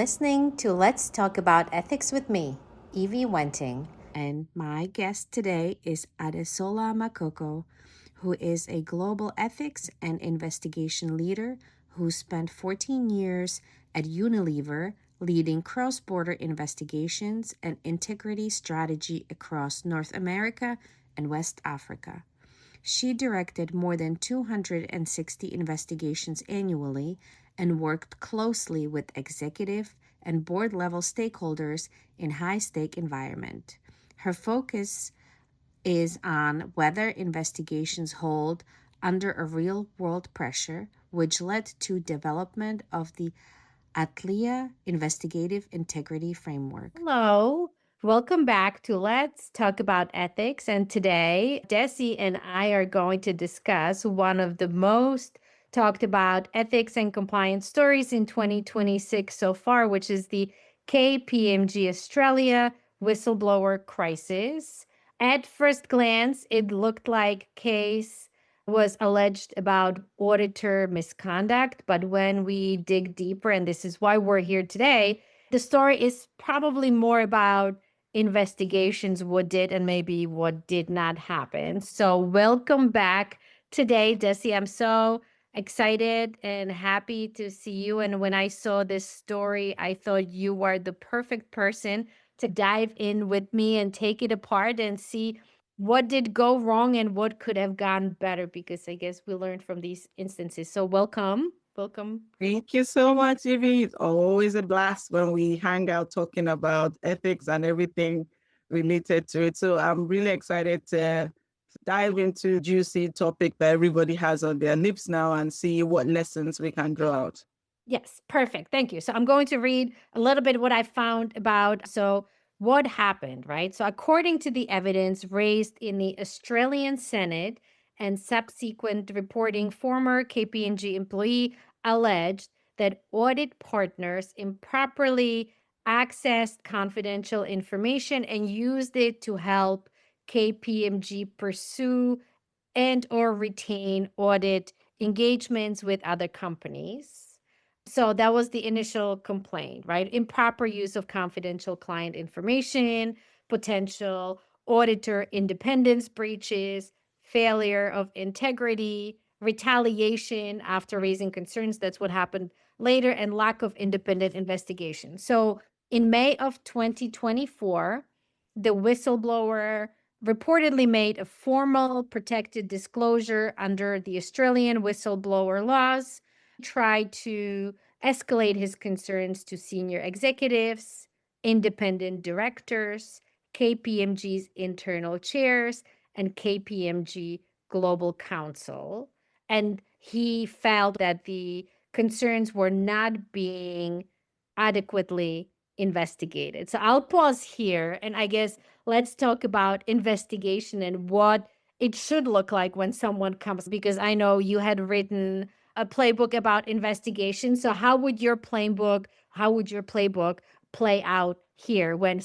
listening to Let's Talk About Ethics with me, Evie Wenting. And my guest today is Adesola Makoko, who is a global ethics and investigation leader who spent 14 years at Unilever leading cross-border investigations and integrity strategy across North America and West Africa. She directed more than 260 investigations annually and worked closely with executive and board-level stakeholders in high-stake environment. Her focus is on whether investigations hold under a real-world pressure, which led to development of the ATLIA Investigative Integrity Framework. Hello. Welcome back to Let's Talk About Ethics. And today, Desi and I are going to discuss one of the most talked about ethics and compliance stories in 2026 so far, which is the KPMG Australia whistleblower crisis. At first glance, it looked like case was alleged about auditor misconduct. But when we dig deeper, and this is why we're here today, the story is probably more about investigations, what did and maybe what did not happen. So welcome back today, Desi. I'm so excited and happy to see you. And when I saw this story, I thought you were the perfect person to dive in with me and take it apart and see what did go wrong and what could have gone better, because I guess we learned from these instances. So welcome. Welcome. Thank you so much, Evie. It's always a blast when we hang out talking about ethics and everything related to it. So I'm really excited to dive into juicy topic that everybody has on their lips now and see what lessons we can draw out. Yes, perfect. Thank you. So I'm going to read a little bit what I found about what happened, right? So according to the evidence raised in the Australian Senate and subsequent reporting, former KPMG employee alleged that audit partners improperly accessed confidential information and used it to help KPMG pursue and or retain audit engagements with other companies. So that was the initial complaint, right? Improper use of confidential client information, potential auditor independence breaches, failure of integrity, retaliation after raising concerns. That's what happened later, and lack of independent investigation. So in May of 2024, the whistleblower reportedly made a formal protected disclosure under the Australian whistleblower laws, tried to escalate his concerns to senior executives, independent directors, KPMG's internal chairs, and KPMG Global Counsel. And he felt that the concerns were not being adequately investigated. So I'll pause here, and I guess let's talk about investigation and what it should look like when someone comes, because I know you had written a playbook about investigation. So how would your playbook play out here when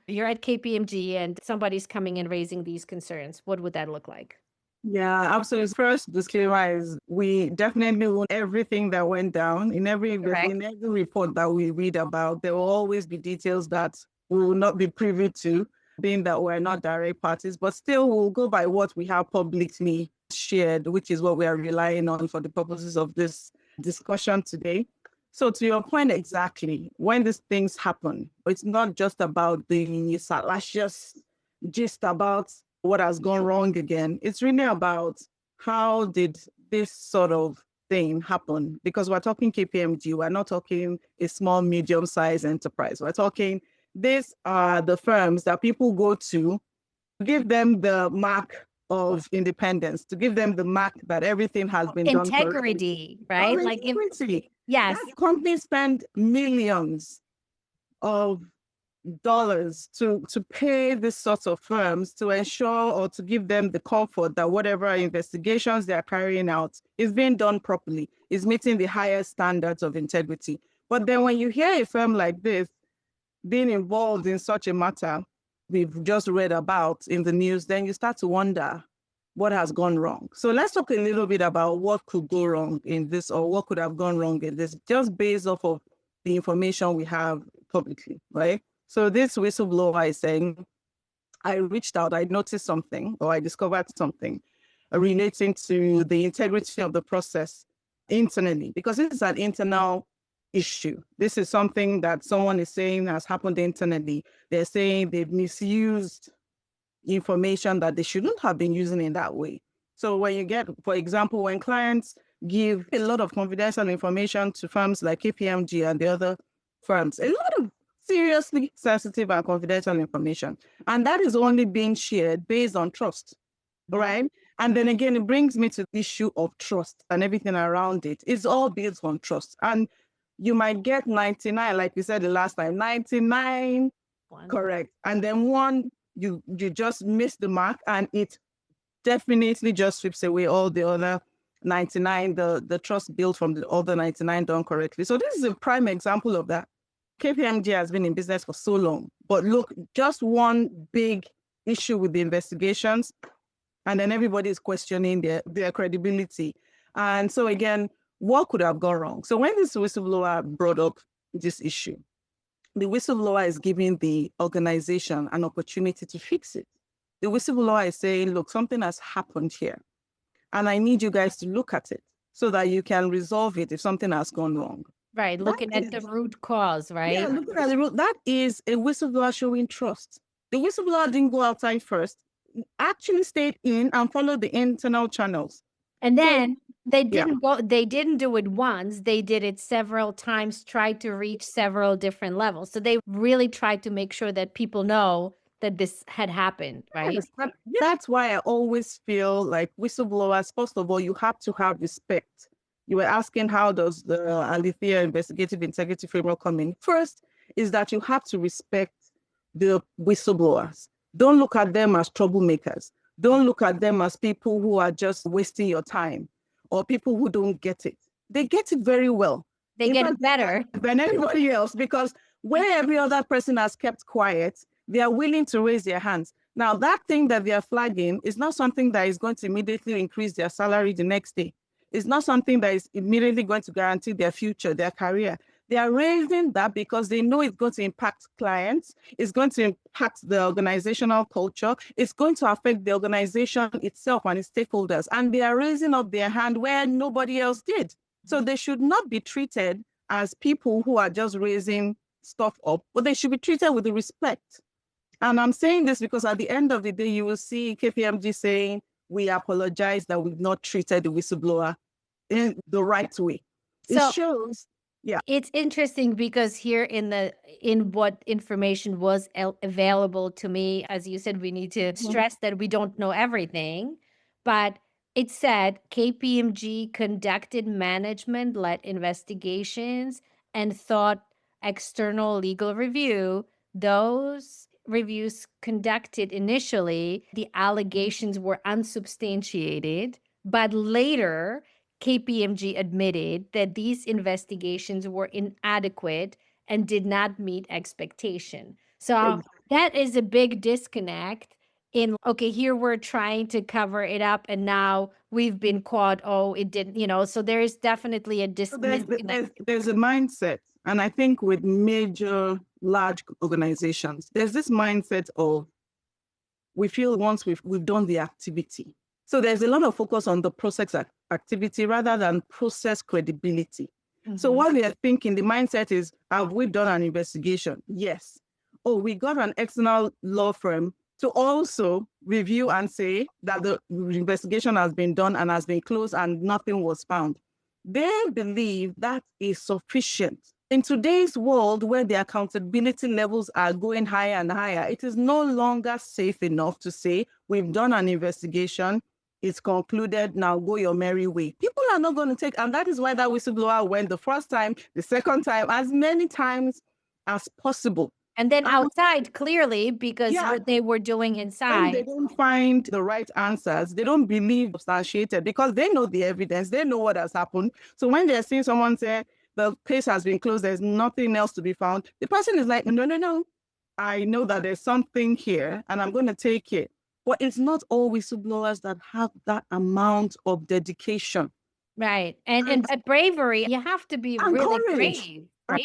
you're at KPMG and somebody's coming and raising these concerns? What would that look like? Yeah, absolutely. First disclaimer is we definitely want everything that went down in every report that we read about. There will always be details that we will not be privy to, being that we're not direct parties, but still we'll go by what we have publicly shared, which is what we are relying on for the purposes of this discussion today. So to your point exactly, when these things happen, it's not just about the salacious gist about what has gone wrong again. It's really about how did this sort of thing happen? Because we're talking KPMG, we're not talking a small, medium-sized enterprise. We're talking, these are the firms that people go to give them the mark of independence, to give them the mark that everything has been done correctly. Integrity, right? Like integrity. Yes. That companies spend millions of dollars to pay these sorts of firms to ensure or to give them the comfort that whatever investigations they are carrying out is being done properly, is meeting the highest standards of integrity. But then when you hear a firm like this being involved in such a matter we've just read about in the news, then you start to wonder what has gone wrong. So let's talk a little bit about what could go wrong in this, or what could have gone wrong in this, just based off of the information we have publicly, right? So this whistleblower is saying, I reached out, I noticed something, or I discovered something relating to the integrity of the process internally, because this is an internal issue. This is something that someone is saying has happened internally. They're saying they've misused information that they shouldn't have been using in that way. So when you get, for example, when clients give a lot of confidential information to firms like KPMG and the other firms, a lot of seriously sensitive and confidential information, and that is only being shared based on trust, right? And then again, it brings me to the issue of trust and everything around it. It's all based on trust. And you might get 99, like we said the last time, 99 correct. And then one, you just miss the mark, and it definitely just sweeps away all the other 99, the trust built from the other 99 done correctly. So this is a prime example of that. KPMG has been in business for so long, but look, just one big issue with the investigations, and then everybody is questioning their credibility. And so again, what could have gone wrong? So when this whistleblower brought up this issue, the whistleblower is giving the organization an opportunity to fix it. The whistleblower is saying, look, something has happened here, and I need you guys to look at it so that you can resolve it if something has gone wrong. Right, looking at the root cause, right? Yeah, looking at the root. That is a whistleblower showing trust. The whistleblower didn't go outside first, actually stayed in and followed the internal channels. And then they didn't do it once, they did it several times, tried to reach several different levels. So they really tried to make sure that people know that this had happened, right? Yes, that's why I always feel like whistleblowers, first of all, you have to have respect. You were asking, how does the Alethea Investigative Integrity Framework come in? First is that you have to respect the whistleblowers. Don't look at them as troublemakers. Don't look at them as people who are just wasting your time or people who don't get it. They get it very well. They get it better than everybody else, because where every other person has kept quiet, they are willing to raise their hands. Now, that thing that they are flagging is not something that is going to immediately increase their salary the next day. It's not something that is immediately going to guarantee their future, their career. They are raising that because they know it's going to impact clients, it's going to impact the organizational culture, it's going to affect the organization itself and its stakeholders. And they are raising up their hand where nobody else did. So they should not be treated as people who are just raising stuff up, but they should be treated with the respect. And I'm saying this because at the end of the day, you will see KPMG saying, we apologize that we've not treated the whistleblower in the right way. So it shows, yeah. It's interesting because here in what information was available to me, as you said, we need to stress that we don't know everything, but it said KPMG conducted management-led investigations and thought external legal review. Those reviews conducted initially, the allegations were unsubstantiated, but later KPMG admitted that these investigations were inadequate and did not meet expectation. So that is a big disconnect in, okay, here we're trying to cover it up and now we've been caught, oh, it didn't, so there is definitely a disconnect. There's a mindset. And I think with major, large organizations, there's this mindset of, we feel once we've done the activity. So there's a lot of focus on the process activity rather than process credibility. So what we are thinking, the mindset is, have we done an investigation? Yes. Oh, we got an external law firm to also review and say that the investigation has been done and has been closed and nothing was found. They believe that is sufficient. In today's world, where the accountability levels are going higher and higher, it is no longer safe enough to say, we've done an investigation, it's concluded, now go your merry way. People are not going to take, and that is why that whistleblower went the first time, the second time, as many times as possible. And then outside, clearly, because what they were doing inside. They don't find the right answers. They don't believe substantiated because they know the evidence. They know what has happened. So when they're seeing someone say, the case has been closed, there's nothing else to be found, the person is like, no. I know that there's something here and I'm going to take it. But it's not all whistleblowers that have that amount of dedication. Right. And bravery, you have to be really brave. right?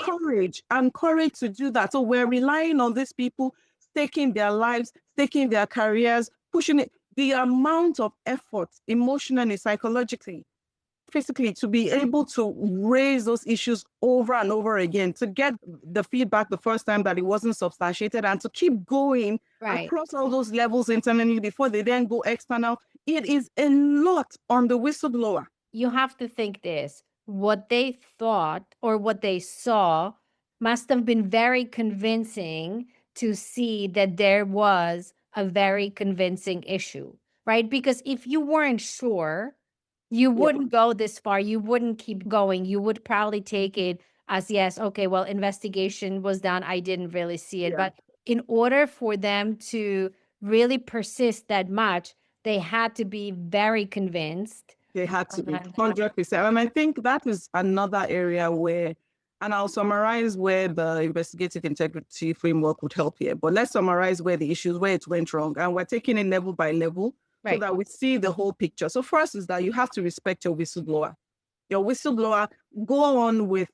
And courage to do that. So we're relying on these people staking their lives, staking their careers, pushing it. The amount of effort, emotionally, psychologically, physically, to be able to raise those issues over and over again, to get the feedback the first time that it wasn't substantiated, and to keep going across all those levels internally before they then go external. It is a lot on the whistleblower. You have to think this. What they thought or what they saw must have been very convincing to see that there was a very convincing issue, right? Because if you weren't sure, you wouldn't go this far. You wouldn't keep going. You would probably take it as, yes, okay, well, investigation was done. I didn't really see it. But in order for them to really persist that much, they had to be very convinced. They had to be 100%. And I think that is another area where, and I'll summarize where the investigative integrity framework would help here. But let's summarize where the issues, where it went wrong. And we're taking it level by level so that we see the whole picture. So first is that you have to respect your whistleblower. Your whistleblower, go on with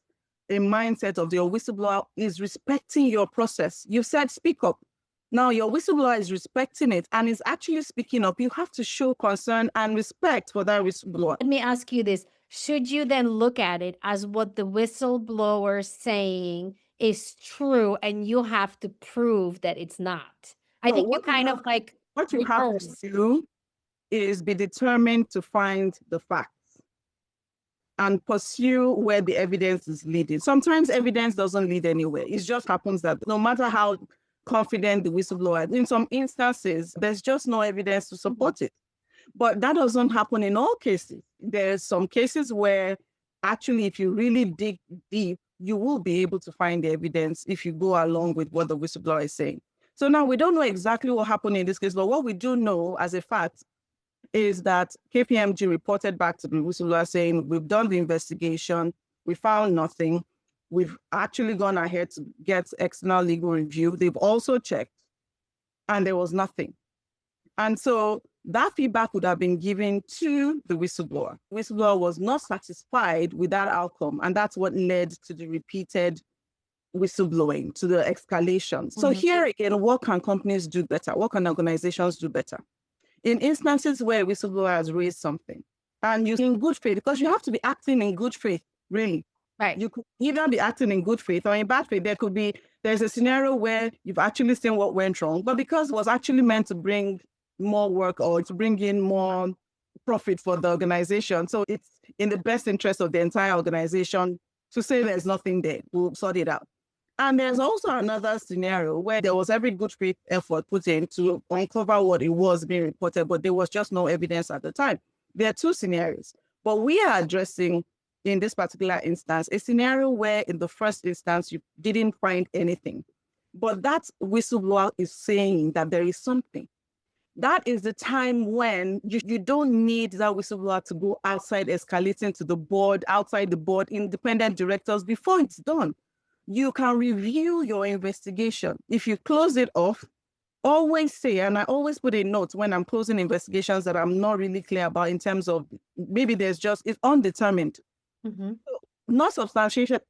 a mindset of your whistleblower is respecting your process. You said speak up. Now your whistleblower is respecting it and is actually speaking up. You have to show concern and respect for that whistleblower. Let me ask you this. Should you then look at it as what the whistleblower saying is true and you have to prove that it's not? I think you kind of like what you have to do is be determined to find the facts and pursue where the evidence is leading. Sometimes evidence doesn't lead anywhere. It just happens that no matter how confident the whistleblower, in some instances, there's just no evidence to support it. But that doesn't happen in all cases. There's some cases where actually, if you really dig deep, you will be able to find the evidence if you go along with what the whistleblower is saying. So now we don't know exactly what happened in this case, but what we do know as a fact is that KPMG reported back to the whistleblower saying, we've done the investigation, we found nothing. We've actually gone ahead to get external legal review. They've also checked and there was nothing. And so that feedback would have been given to the whistleblower. The whistleblower was not satisfied with that outcome. And that's what led to the repeated whistleblowing, to the escalation. So here again, what can companies do better? What can organizations do better? In instances where a whistleblower has raised something and you're in good faith, because you have to be acting in good faith, really. Right. You could either be acting in good faith or in bad faith. There's a scenario where you've actually seen what went wrong, but because it was actually meant to bring more work or to bring in more profit for the organization. So it's in the best interest of the entire organization to say there's nothing there. We'll sort it out. And there's also another scenario where there was every good faith effort put in to uncover what it was being reported, but there was just no evidence at the time. There are two scenarios, but we are addressing in this particular instance a scenario where in the first instance you didn't find anything, but that whistleblower is saying that there is something. That is the time when you don't need that whistleblower to go outside, escalating to the board, outside the board, independent directors before it's done. You can review your investigation. If you close it off, always say, and I always put a note when I'm closing investigations that I'm not really clear about in terms of maybe it's undetermined. Not substantiated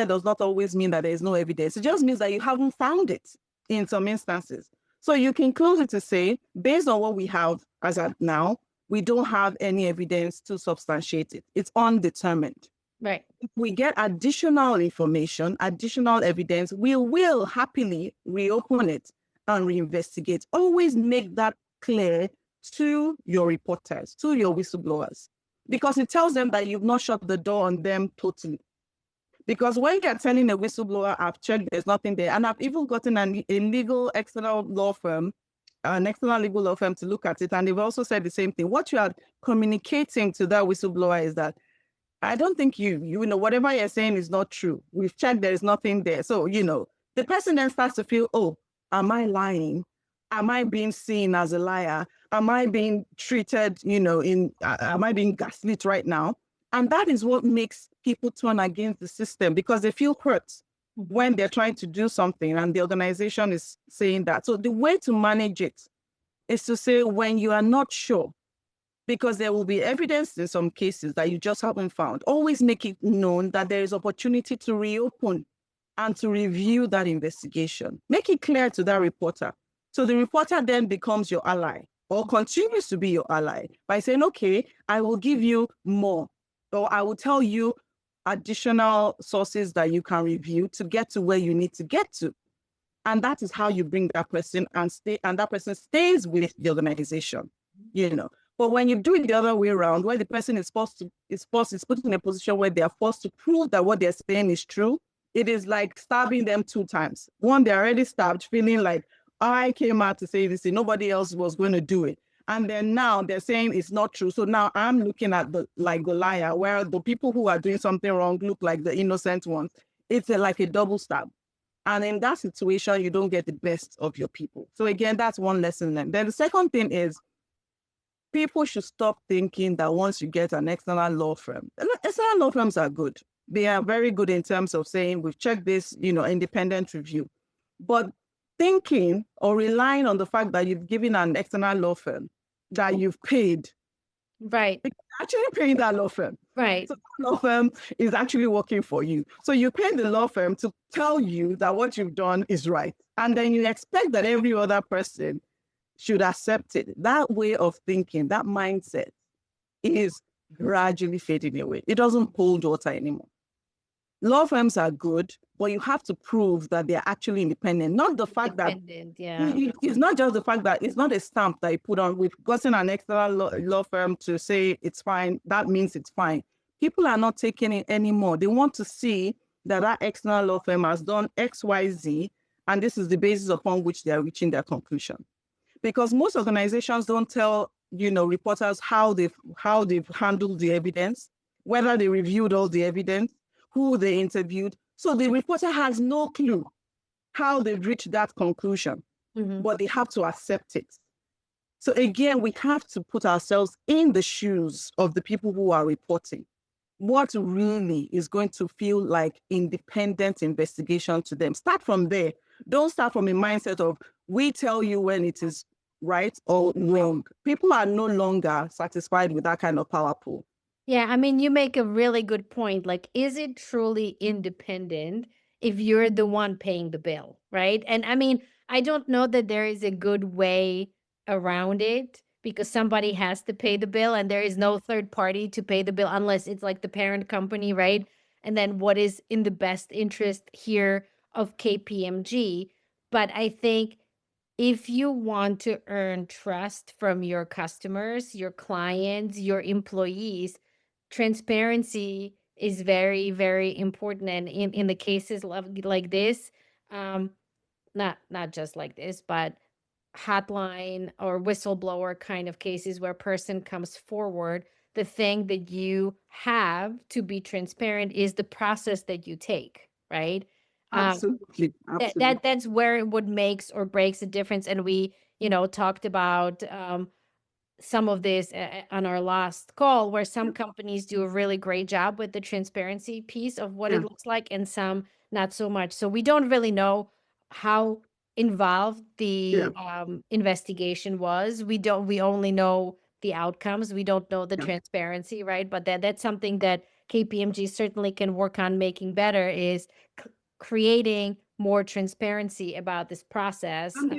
does not always mean that there is no evidence. It just means that you haven't found it in some instances. So you can close it to say, based on what we have as of now, we don't have any evidence to substantiate it. It's undetermined. Right. If we get additional information, additional evidence, we will happily reopen it and reinvestigate. Always make that clear to your reporters, to your whistleblowers, because it tells them that you've not shut the door on them totally. Because when you're telling a whistleblower, I've checked, there's nothing there, and I've even gotten an external legal law firm to look at it, and they've also said the same thing. What you are communicating to that whistleblower is that I don't think you know, whatever you're saying is not true. We've checked, there is nothing there. So, the person then starts to feel, oh, am I lying? Am I being seen as a liar? Am I being treated, am I being gaslit right now? And that is what makes people turn against the system, because they feel hurt when they're trying to do something and the organization is saying that. So the way to manage it is to say, when you are not sure, because there will be evidence in some cases that you just haven't found. Always make it known that there is opportunity to reopen and to review that investigation. Make it clear to that reporter. So the reporter then becomes your ally or continues to be your ally by saying, okay, I will give you more, or I will tell you additional sources that you can review to get to where you need to get to. And that is how you bring that person and that person stays with the organization, you know. But when you do it the other way around, where the person is put in a position where they are forced to prove that what they're saying is true, it is like stabbing them 2 times. One, they're already stabbed, feeling like, I came out to say this, and nobody else was going to do it. And then now they're saying it's not true. So now I'm looking at the liar, where the people who are doing something wrong look like the innocent ones. It's like a double stab. And in that situation, you don't get the best of your people. So again, that's one lesson learned. Then the second thing is, people should stop thinking that once you get an external law firm, external law firms are good. They are very good in terms of saying, we've checked this, independent review. But thinking or relying on the fact that you've given an external law firm that you've paid. Right. Actually paying that law firm. Right. So that law firm is actually working for you. So you pay the law firm to tell you that what you've done is right. And then you expect that every other person should accept it. That way of thinking, that mindset is gradually fading away. It doesn't hold water anymore. Law firms are good, but you have to prove that they're actually independent. Not the fact that it's not just the fact that it's not a stamp that you put on. We've gotten an external law firm to say it's fine. That means it's fine. People are not taking it anymore. They want to see that that external law firm has done X, Y, Z, and this is the basis upon which they are reaching their conclusion. Because most organizations don't tell reporters how they've handled the evidence, whether they reviewed all the evidence, who they interviewed. So the reporter has no clue how they've reached that conclusion, but they have to accept it. So again, we have to put ourselves in the shoes of the people who are reporting. What really is going to feel like independent investigation to them? Start from there. Don't start from a mindset of, we tell you when it is right or wrong. People are no longer satisfied with that kind of power pool. Yeah, I mean, you make a really good point. Like, is it truly independent if you're the one paying the bill, right? And I mean, I don't know that there is a good way around it, because somebody has to pay the bill and there is no third party to pay the bill unless it's like the parent company, right? And then what is in the best interest here of KPMG? But I think if you want to earn trust from your customers, your clients, your employees, transparency is very, very important. And in the cases like this, not just like this, but hotline or whistleblower kind of cases where a person comes forward, the thing that you have to be transparent is the process that you take, right? Absolutely. Absolutely. That's where what makes or breaks a difference. And we, talked about some of this on our last call, where some companies do a really great job with the transparency piece of what it looks like, and some not so much. So we don't really know how involved the investigation was. We only know the outcomes. We don't know the transparency, right? But that's something that KPMG certainly can work on making better, is creating more transparency about this process. And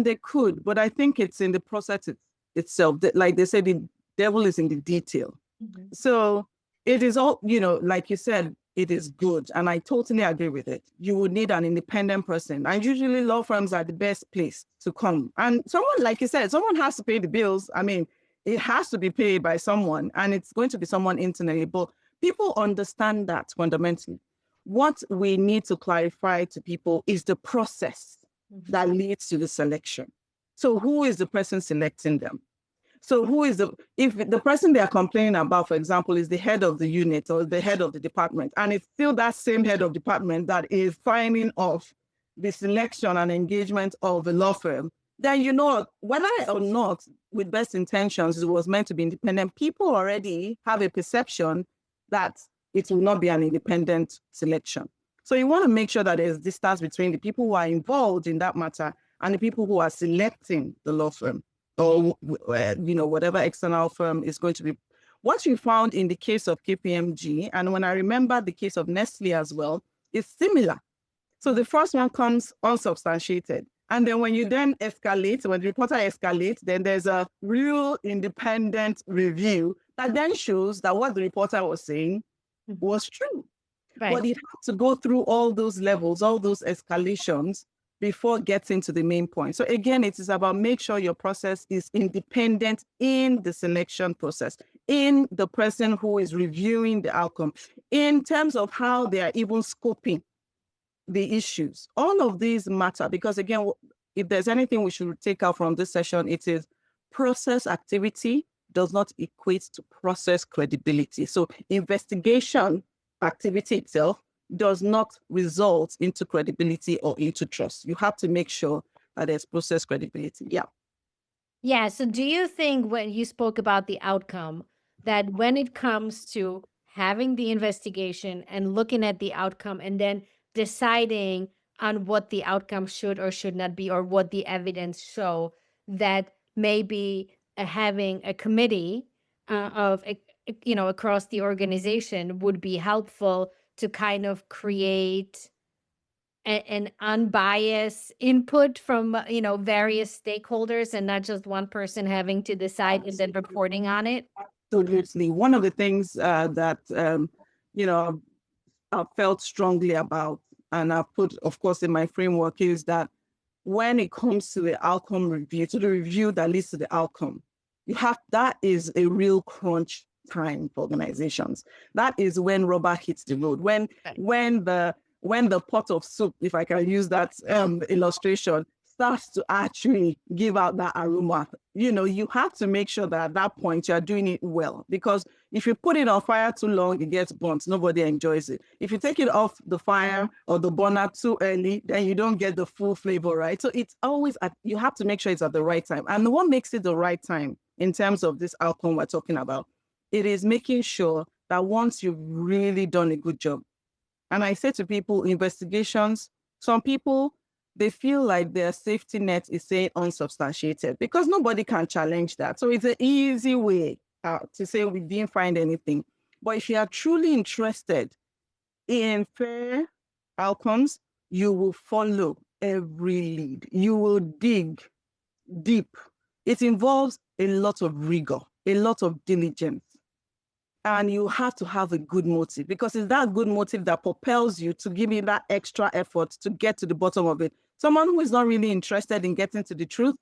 they could, but I think it's in the process itself. Like they say, the devil is in the detail. So it is all, like you said, it is good. And I totally agree with it. You would need an independent person. And usually law firms are the best place to come. And someone, like you said, someone has to pay the bills. I mean, it has to be paid by someone, and it's going to be someone internally. But people understand that fundamentally. What we need to clarify to people is the process that leads to the selection. So who is the person selecting them? So if the person they are complaining about, for example, is the head of the unit or the head of the department, and it's still that same head of department that is signing off the selection and engagement of a law firm, then whether or not with best intentions it was meant to be independent, people already have a perception that it will not be an independent selection. So you want to make sure that there's distance between the people who are involved in that matter and the people who are selecting the law firm. or whatever external firm is going to be. What you found in the case of KPMG, and when I remember the case of Nestle as well, is similar. So the first one comes unsubstantiated. And then when you then escalate, when the reporter escalates, then there's a real independent review that then shows that what the reporter was saying was true. Right. But it has to go through all those levels, all those escalations before getting to the main point. So again, it is about make sure your process is independent in the selection process, in the person who is reviewing the outcome, in terms of how they are even scoping the issues. All of these matter because, again, if there's anything we should take out from this session, it is process activity does not equate to process credibility. So investigation activity itself does not result into credibility or into trust. You have to make sure that there's process credibility. Yeah. Yeah. So do you think when you spoke about the outcome, that when it comes to having the investigation and looking at the outcome and then deciding on what the outcome should or should not be, or what the evidence show, that maybe having a committee of across the organization would be helpful to kind of create an unbiased input from various stakeholders, and not just one person having to decide and then reporting on it? Absolutely. One of the things that I've felt strongly about, and I've put, of course, in my framework, is that when it comes to the outcome review, to the review that leads to the outcome, that is a real crunch time for organizations. That is when rubber hits the road, when the pot of soup, if I can use that illustration, starts to actually give out that aroma. You have to make sure that at that point you're doing it well, because if you put it on fire too long, it gets burnt. Nobody enjoys it. If you take it off the fire or the burner too early, then you don't get the full flavor, right? So it's always you have to make sure it's at the right time. And what makes it the right time in terms of this outcome we're talking about, it is making sure that once you've really done a good job, and I say to people, investigations, some people, they feel like their safety net is saying unsubstantiated because nobody can challenge that. So it's an easy way to say we didn't find anything. But if you are truly interested in fair outcomes, you will follow every lead. You will dig deep. It involves a lot of rigor, a lot of diligence. And you have to have a good motive, because it's that good motive that propels you to give you that extra effort to get to the bottom of it. Someone who is not really interested in getting to the truth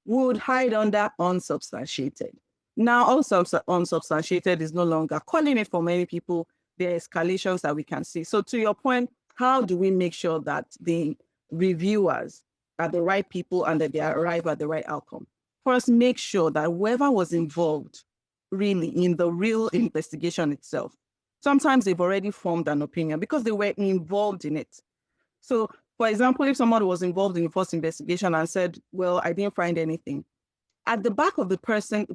would hide under unsubstantiated. Now, also unsubstantiated is no longer calling it for many people. There are escalations that we can see. So to your point, how do we make sure that the reviewers are the right people and that they arrive at the right outcome? First, make sure that whoever was involved really in the real investigation itself, sometimes they've already formed an opinion because they were involved in it. So, for example, if somebody was involved in the first investigation and said, well, I didn't find anything, at the back of the person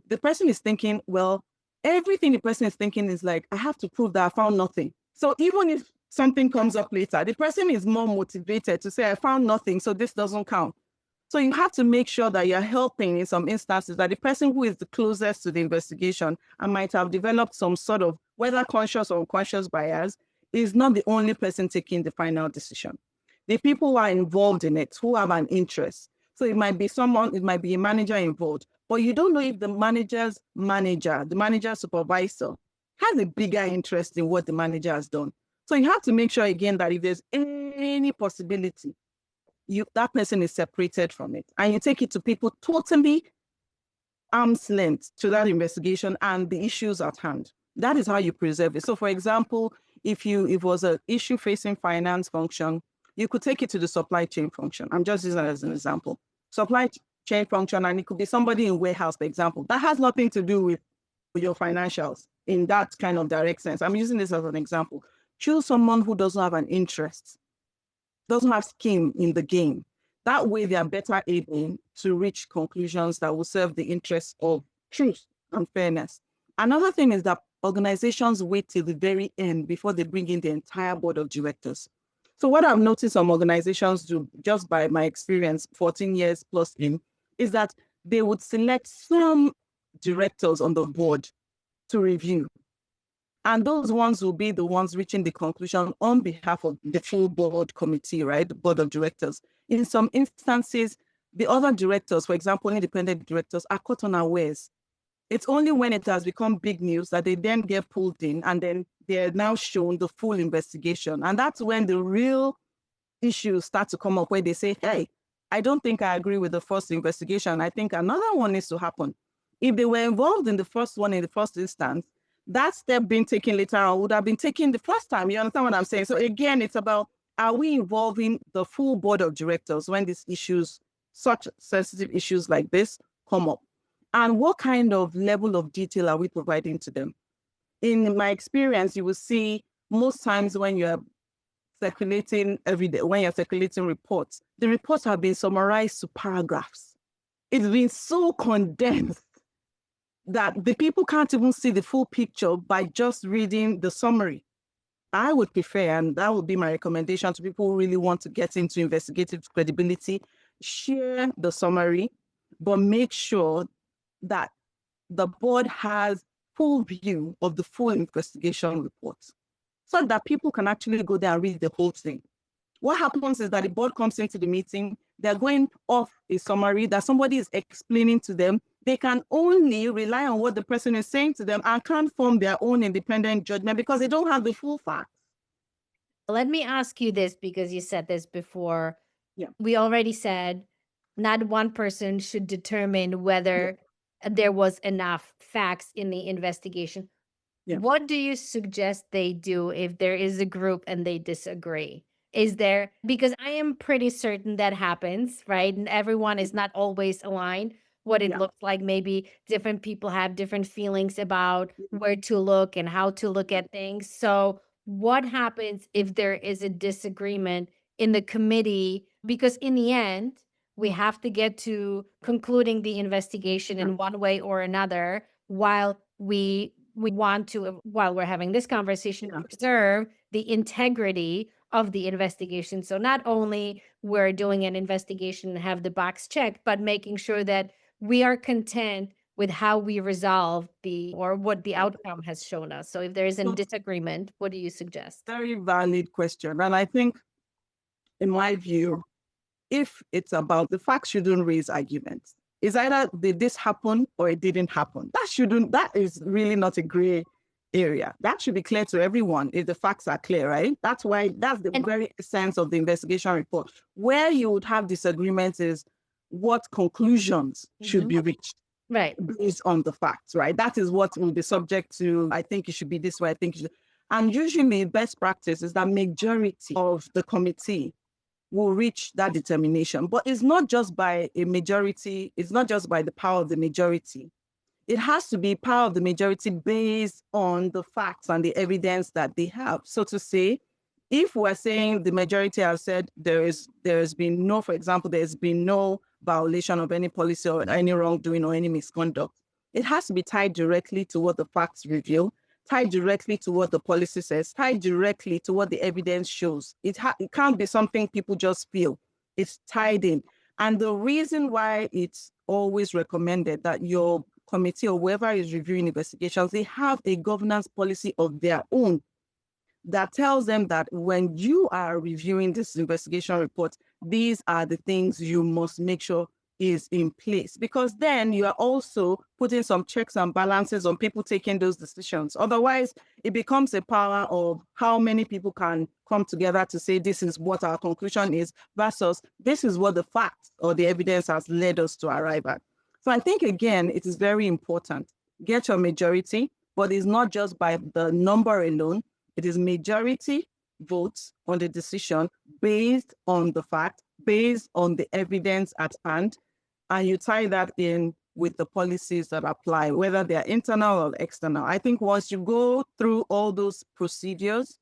is thinking, well, everything the person is thinking is like, I have to prove that I found nothing. So even if something comes up later, the person is more motivated to say, I found nothing, so this doesn't count. So you have to make sure that you're helping in some instances, that the person who is the closest to the investigation and might have developed some sort of, whether conscious or unconscious bias, is not the only person taking the final decision. The people who are involved in it, who have an interest. So it might be someone, it might be a manager involved, but you don't know if the manager's manager, the manager's supervisor, has a bigger interest in what the manager has done. So you have to make sure, again, that if there's any possibility, that person is separated from it, and you take it to people totally arm's length to that investigation and the issues at hand. That is how you preserve it. So, for example, if it was an issue facing finance function, you could take it to the supply chain function. I'm just using that as an example. Supply chain function, and it could be somebody in warehouse, for example. That has nothing to do with your financials in that kind of direct sense. I'm using this as an example. Choose someone who doesn't have an interest, doesn't have skin in the game. That way, they are better able to reach conclusions that will serve the interests of truth and fairness. Another thing is that organizations wait till the very end before they bring in the entire board of directors. So what I've noticed some organizations do, just by my experience, 14 years plus in, is that they would select some directors on the board to review. And those ones will be the ones reaching the conclusion on behalf of the full board committee, right? The board of directors. In some instances, the other directors, for example, independent directors, are caught unawares. It's only when it has become big news that they then get pulled in, and then they're now shown the full investigation. And that's when the real issues start to come up, where they say, hey, I don't think I agree with the first investigation. I think another one needs to happen. If they were involved in the first one in the first instance, that step being taken later on would have been taken the first time. You understand what I'm saying? So again, it's about, are we involving the full board of directors when these issues, such sensitive issues like this, come up? And what kind of level of detail are we providing to them? In my experience, you will see most times when you're circulating every day, when you're circulating reports, the reports have been summarized to paragraphs. It's been so condensed that the people can't even see the full picture by just reading the summary. I would prefer, and that would be my recommendation to people who really want to get into investigative credibility, share the summary, but make sure that the board has full view of the full investigation report so that people can actually go there and read the whole thing. What happens is that the board comes into the meeting, they're going off a summary that somebody is explaining to them. They can only rely on what the person is saying to them and can't form their own independent judgment because they don't have the full facts. Let me ask you this, because you said this before. Yeah. We already said not one person should determine whether there was enough facts in the investigation. Yeah. What do you suggest they do if there is a group and they disagree? Is there, because I am pretty certain that happens, right? And everyone is not always aligned what it Yeah. looks like. Maybe different people have different feelings about where to look and how to look at things. So what happens if there is a disagreement in the committee? Because in the end, we have to get to concluding the investigation in one way or another, while we want to, while we're having this conversation, preserve the integrity of the investigation. So not only we're doing an investigation and have the box checked, but making sure that we are content with how we resolve the, or what the outcome has shown us. So if there is a disagreement, what do you suggest? Very valid question. And I think, in my view, if it's about, the facts shouldn't raise arguments. It's either did this happen or it didn't happen. That is really not a gray area. That should be clear to everyone if the facts are clear, right? That's the very essence of the investigation report. Where you would have disagreements is what conclusions should be reached. Right. Based on the facts, right? That is what will be subject to, I think it should be this way, I think it should. And usually best practice is that majority of the committee will reach that determination. But it's not just by a majority, it's not just by the power of the majority. It has to be power of the majority based on the facts and the evidence that they have. So to say, if we're saying the majority have said there's been no, for example, there's been no violation of any policy or any wrongdoing or any misconduct, it has to be tied directly to what the facts reveal, tied directly to what the policy says, tied directly to what the evidence shows. It can't be something people just feel. It's tied in. And the reason why it's always recommended that your committee or whoever is reviewing investigations, they have a governance policy of their own that tells them that when you are reviewing this investigation report, these are the things you must make sure is in place, because then you are also putting some checks and balances on people taking those decisions. Otherwise, it becomes a power of how many people can come together to say this is what our conclusion is versus this is what the facts or the evidence has led us to arrive at. So I think, again, it is very important. Get your majority, but it's not just by the number alone. It is majority votes on the decision based on the fact, based on the evidence at hand, and you tie that in with the policies that apply, whether they're internal or external. I think once you go through all those procedures,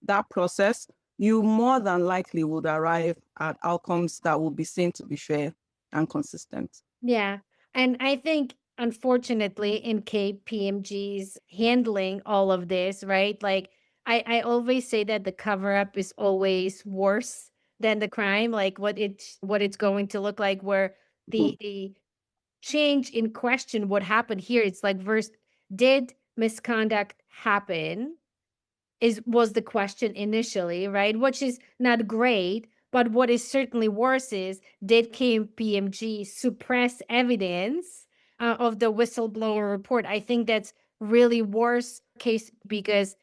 that process, you more than likely would arrive at outcomes that will be seen to be fair and consistent. Yeah. And I think, unfortunately, in KPMG's handling all of this, right? Like, I always say that the cover up is always worse than the crime, like what it's going to look like, where the change in question what happened here. It's like verse, did misconduct happen? Was the question initially, right? Which is not great, but what is certainly worse is, did KPMG suppress evidence of the whistleblower report? I think that's really worse case, because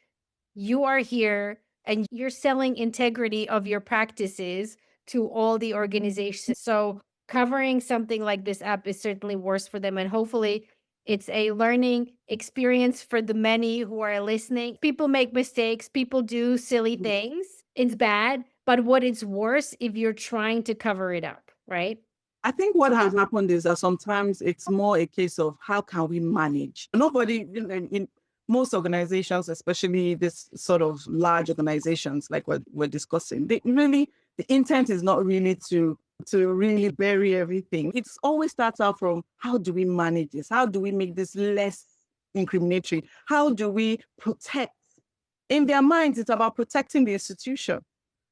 you are here and you're selling integrity of your practices to all the organizations. So covering something like this up is certainly worse for them. And hopefully it's a learning experience for the many who are listening. People make mistakes, people do silly things. It's bad, but what is worse if you're trying to cover it up, right? I think what has happened is that sometimes it's more a case of how can we manage. Nobody in most organizations, especially this sort of large organizations like we're discussing, the intent is not really to really bury everything. It always starts out from, how do we manage this? How do we make this less incriminatory? How do we protect? In their minds, it's about protecting the institution.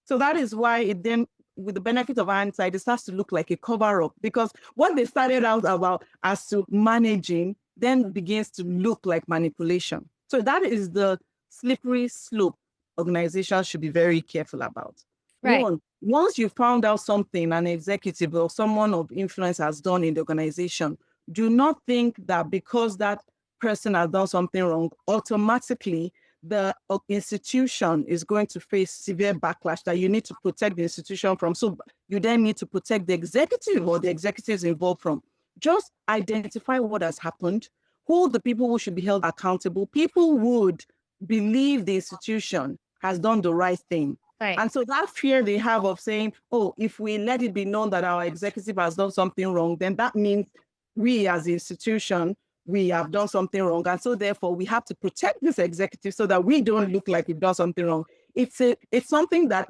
So that is why it then, with the benefit of hindsight, it starts to look like a cover-up, because what they started out about as to managing then begins to look like manipulation. So that is the slippery slope organizations should be very careful about. Right. Once you found out something an executive or someone of influence has done in the organization, do not think that because that person has done something wrong, automatically the institution is going to face severe backlash that you need to protect the institution from. So you then need to protect the executive or the executives involved from. Just identify what has happened, who the people who should be held accountable. People would believe the institution has done the right thing. Right. And so that fear they have of saying, oh, if we let it be known that our executive has done something wrong, then that means we as the institution, we have done something wrong. And so therefore we have to protect this executive so that we don't look like we've done something wrong. It's something that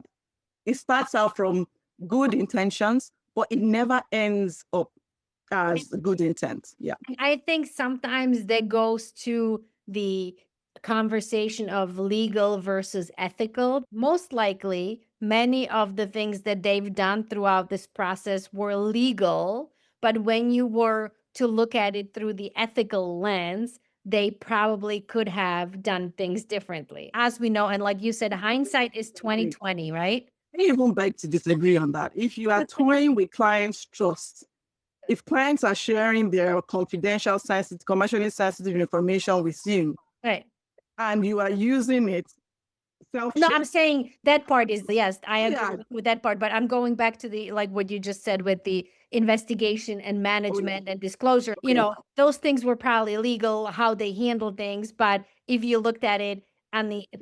it starts out from good intentions, but it never ends up as good intent. Yeah. I think sometimes that goes to the conversation of legal versus ethical. Most likely, many of the things that they've done throughout this process were legal, but when you were to look at it through the ethical lens, they probably could have done things differently. As we know, and like you said, hindsight is 2020, right? I even beg to disagree on that. If you are toying with clients' trust, if clients are sharing their confidential, sensitive, commercially sensitive information with you, right, and you are using it, no, I'm saying that part is, yes, I agree with that part, but I'm going back to the, like what you just said with the investigation and management and disclosure, you know, those things were probably illegal, how they handled things. But if you looked at it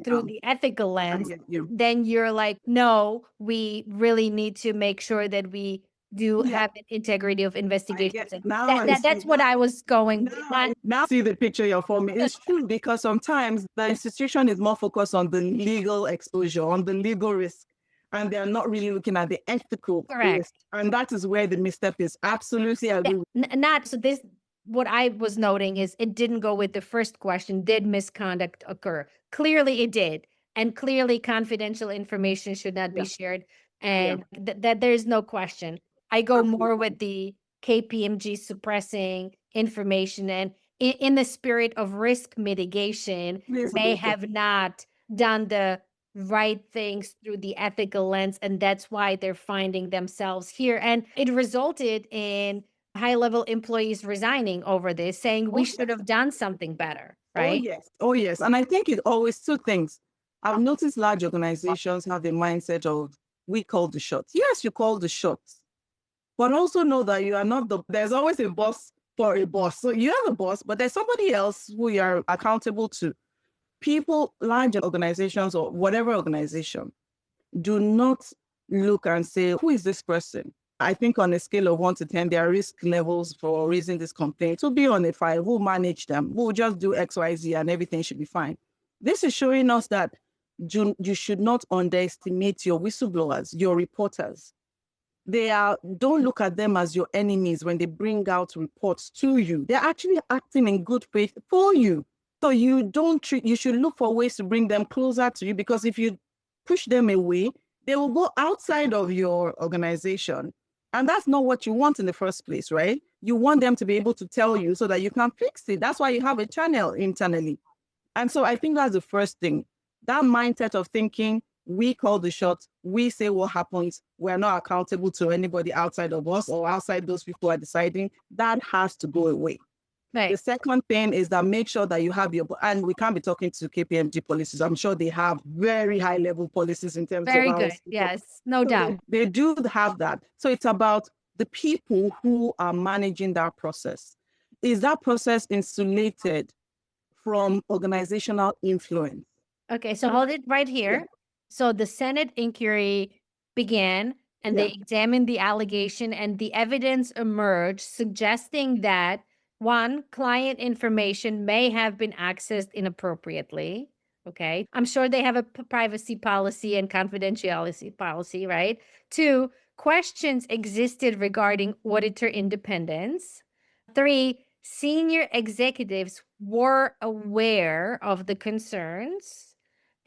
through the ethical lens, then you're like, no, we really need to make sure that we do have an integrity of investigation. That's what I was going with. Now see the picture you're forming. It's true, because sometimes the institution is more focused on the legal exposure, on the legal risk, and they're not really looking at the ethical risk. And that is where the misstep is. Absolutely agree. What I was noting is it didn't go with the first question, did misconduct occur? Clearly it did. And clearly confidential information should not be shared. And that there's no question. I go more with the KPMG suppressing information, and in the spirit of risk mitigation, may have not done the right things through the ethical lens. And that's why they're finding themselves here. And it resulted in high-level employees resigning over this, saying we should have done something better, right? Oh, yes. And I think it always two things. I've noticed large organizations have the mindset of, we call the shots. Yes, you call the shots, but also know that you are not there's always a boss for a boss. So you are the boss, but there's somebody else who you are accountable to. People, large organizations or whatever organization, do not look and say, who is this person? I think on a scale of 1 to 10, their risk levels for raising this complaint will be on a 5. We'll manage them. We'll just do X, Y, Z, and everything should be fine. This is showing us that you should not underestimate your whistleblowers, your reporters. Don't look at them as your enemies when they bring out reports to you. They're actually acting in good faith for you. So you should look for ways to bring them closer to you, because if you push them away, they will go outside of your organization. And that's not what you want in the first place, right? you want them to be able to tell you so that you can fix it. That's why you have a channel internally. And so I think that's the first thing. That mindset of thinking, we call the shots, we say what happens, we're not accountable to anybody outside of us or outside those people who are deciding, that has to go away. Right. The second thing is that make sure that you have your, and we can't be talking to KPMG policies. I'm sure they have very high level policies in terms Very of how. good. Yes, no So doubt. they do have that. So it's about the people who are managing that process. Is that process insulated from organizational influence? Okay, so hold it right here. Yeah. So the Senate inquiry began and Yeah. they examined the allegation, and the evidence emerged suggesting that one, client information may have been accessed inappropriately. Okay, I'm sure they have a privacy policy and confidentiality policy, right? Two, questions existed regarding auditor independence. Three, senior executives were aware of the concerns.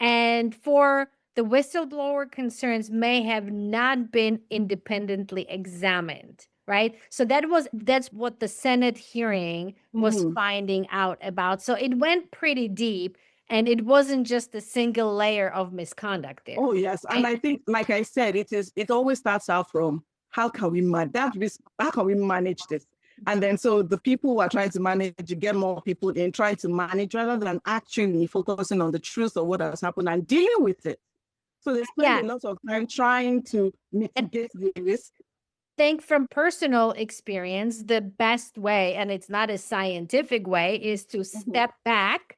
And four, the whistleblower concerns may have not been independently examined, right? So that's what the Senate hearing was finding out about. So it went pretty deep, and it wasn't just a single layer of misconduct there. Oh, yes. And I think, like I said, it always starts out from how can we manage this? And then so the people who are trying to manage, you get more people in trying to manage rather than actually focusing on the truth of what has happened and dealing with it. So they spend a lot of time trying to mitigate the risk. Think from personal experience, the best way, and it's not a scientific way, is to step back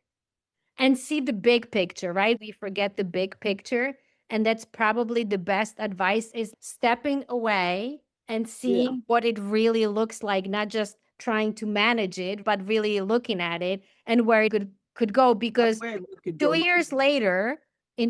and see the big picture, right? We forget the big picture. And that's probably the best advice is stepping away and seeing what it really looks like, not just trying to manage it, but really looking at it and where it could go. Because 2 years later,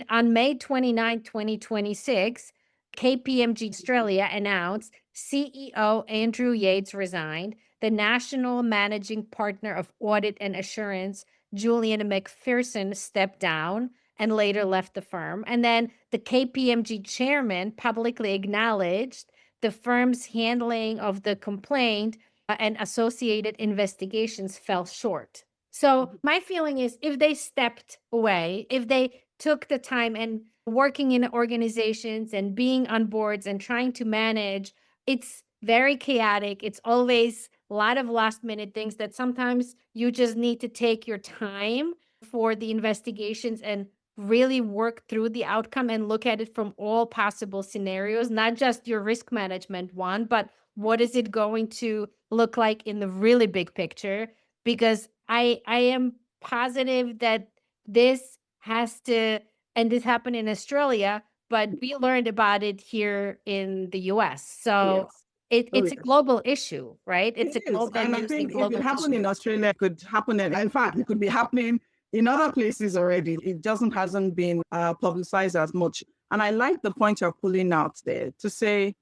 on May 29, 2026, KPMG Australia announced CEO Andrew Yates resigned. The national managing partner of audit and assurance, Julian McPherson, stepped down and later left the firm. And then the KPMG chairman publicly acknowledged the firm's handling of the complaint and associated investigations fell short. So my feeling is if they stepped away, if they took the time and working in organizations and being on boards and trying to manage, it's very chaotic. It's always a lot of last minute things that sometimes you just need to take your time for the investigations and really work through the outcome and look at it from all possible scenarios, not just your risk management one, but what is it going to look like in the really big picture? Because I am positive that this has to, and this happened in Australia, but we learned about it here in the US. So it's a global issue, right? It's a global, and I think if it happened in Australia, it could happen. In fact, it could be happening in other places already. It hasn't been publicized as much. And I like the point you're pulling out there to say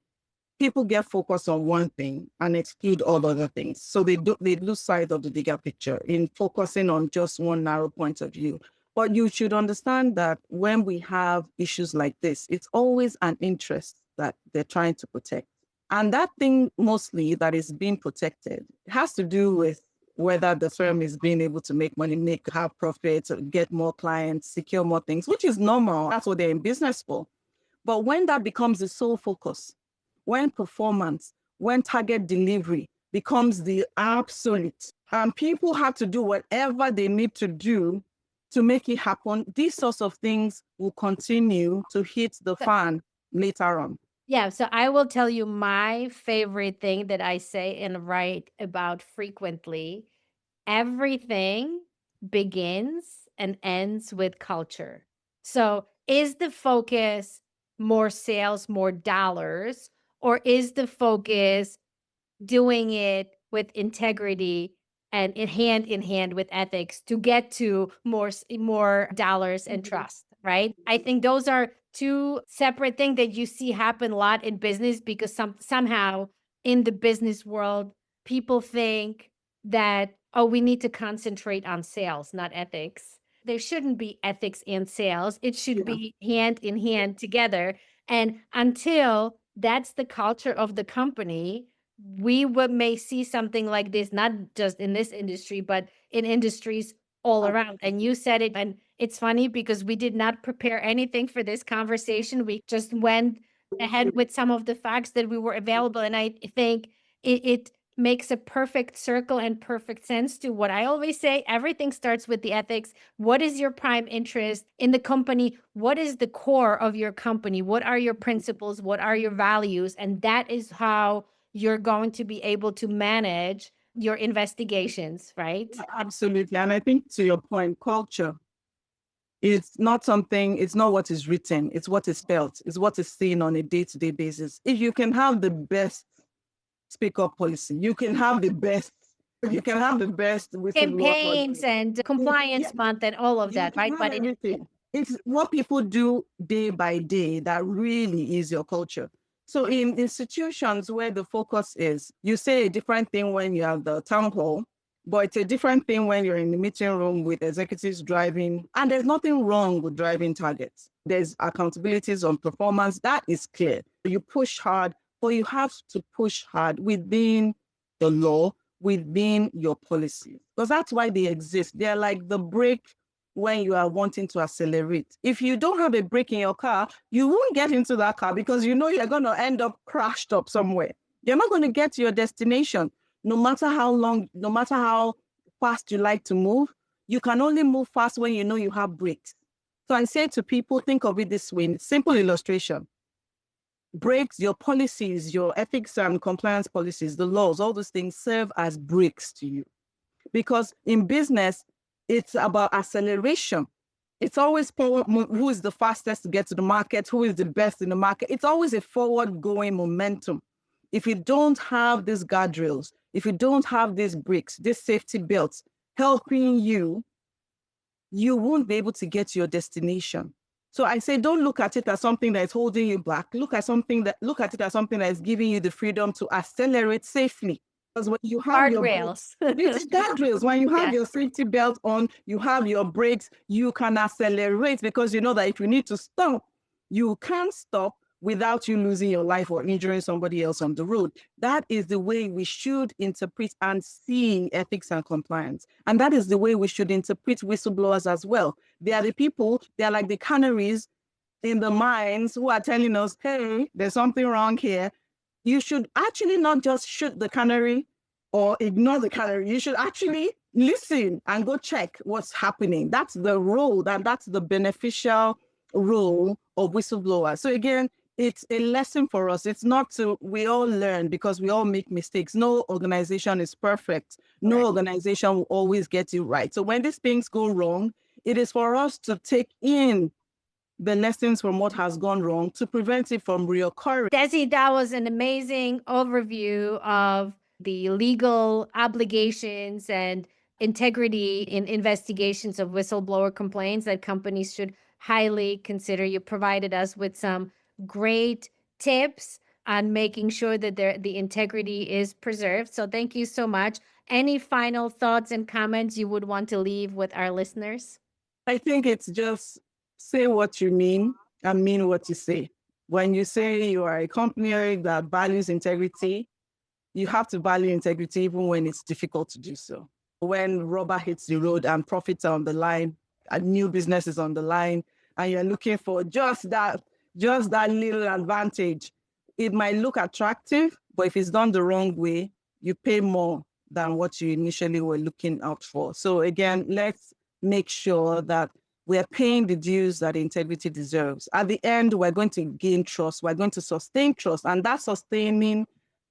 people get focused on one thing and exclude all other things. So they lose sight of the bigger picture in focusing on just one narrow point of view. But you should understand that when we have issues like this, it's always an interest that they're trying to protect. And that thing mostly that is being protected has to do with whether the firm is being able to make money, have profits, get more clients, secure more things, which is normal. That's what they're in business for. But when that becomes the sole focus, when performance, when target delivery becomes the absolute, and people have to do whatever they need to do to make it happen, these sorts of things will continue to hit the fan later on. Yeah, so I will tell you my favorite thing that I say and write about frequently. Everything begins and ends with culture. So, is the focus more sales, more dollars, or is the focus doing it with integrity and in hand with ethics to get to more dollars and trust, right? I think those are two separate things that you see happen a lot in business because somehow in the business world people think that, oh, we need to concentrate on sales, not ethics. There shouldn't be ethics and sales. It should be hand in hand together. And until that's the culture of the company, we may see something like this, not just in this industry, but in industries all around. And you said it, and it's funny because we did not prepare anything for this conversation. We just went ahead with some of the facts that we were available. And I think it makes a perfect circle and perfect sense to what I always say. Everything starts with the ethics. What is your prime interest in the company? What is the core of your company? What are your principles? What are your values? And that is how you're going to be able to manage your investigations, right? Absolutely. And I think to your point, culture, it's not something, it's not what is written, it's what is felt, it's what is seen on a day-to-day basis. If you can have the best speak up policy, you can have the best, whistleblower Campaigns policy. and compliance month and all of You that, can right? have everything. It's what people do day by day that really is your culture. So in institutions where the focus is, you say a different thing when you have the town hall, but it's a different thing when you're in the meeting room with executives driving. And there's nothing wrong with driving targets. There's accountabilities on performance. That is clear. You push hard, but you have to push hard within the law, within your policy, because that's why they exist. They're like the brake when you are wanting to accelerate. If you don't have a brake in your car, you won't get into that car because you know you're going to end up crashed up somewhere. You're not going to get to your destination. No matter how long, no matter how fast you like to move, you can only move fast when you know you have brakes. So I say to people, think of it this way, simple illustration. Brakes, your policies, your ethics and compliance policies, the laws, all those things serve as brakes to you. Because in business, it's about acceleration. It's always forward, who is the fastest to get to the market, who is the best in the market. It's always a forward going momentum. If you don't have these guardrails, if you don't have these brakes, these safety belts helping you, you won't be able to get to your destination. So I say, don't look at it as something that is holding you back. Look at it as something that is giving you the freedom to accelerate safely. Because when you have your Guardrails. it's guardrails. When you have your safety belt on, you have your brakes, you can accelerate because you know that if you need to stop, you can't stop without you losing your life or injuring somebody else on the road. That is the way we should interpret and see ethics and compliance. And that is the way we should interpret whistleblowers as well. They are the people, they are like the canaries in the mines who are telling us, hey, there's something wrong here. You should actually not just shoot the canary or ignore the canary. You should actually listen and go check what's happening. That's the role, that's the beneficial role of whistleblowers. So again, it's a lesson for us. It's not to, we all learn because we all make mistakes. No organization is perfect. No organization will always get it right. So when these things go wrong, it is for us to take in the lessons from what has gone wrong to prevent it from reoccurring. Desi, that was an amazing overview of the legal obligations and integrity in investigations of whistleblower complaints that companies should highly consider. You provided us with some great tips on making sure that the integrity is preserved. So thank you so much. Any final thoughts and comments you would want to leave with our listeners? I think it's just say what you mean and mean what you say. When you say you are a company that values integrity, you have to value integrity even when it's difficult to do so. When rubber hits the road and profits are on the line, a new business is on the line, and you're looking for just that little advantage, it might look attractive, but if it's done the wrong way, you pay more than what you initially were looking out for. So again, let's make sure that we're paying the dues that integrity deserves. At the end, we're going to gain trust. We're going to sustain trust. And that sustaining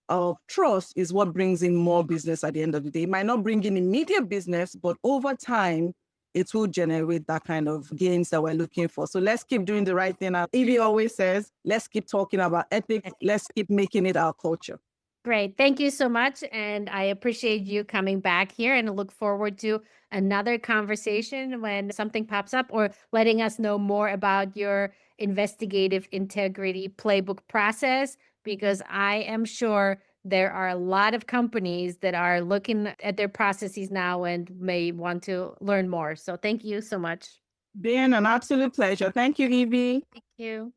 of trust is what brings in more business at the end of the day. It might not bring in immediate business, but over time, it will generate that kind of gains that we're looking for. So let's keep doing the right thing. Evie always says, let's keep talking about ethics. Let's keep making it our culture. Great. Thank you so much. And I appreciate you coming back here and look forward to another conversation when something pops up or letting us know more about your investigative integrity playbook process, because I am sure there are a lot of companies that are looking at their processes now and may want to learn more. So thank you so much. Been an absolute pleasure. Thank you, Evie. Thank you.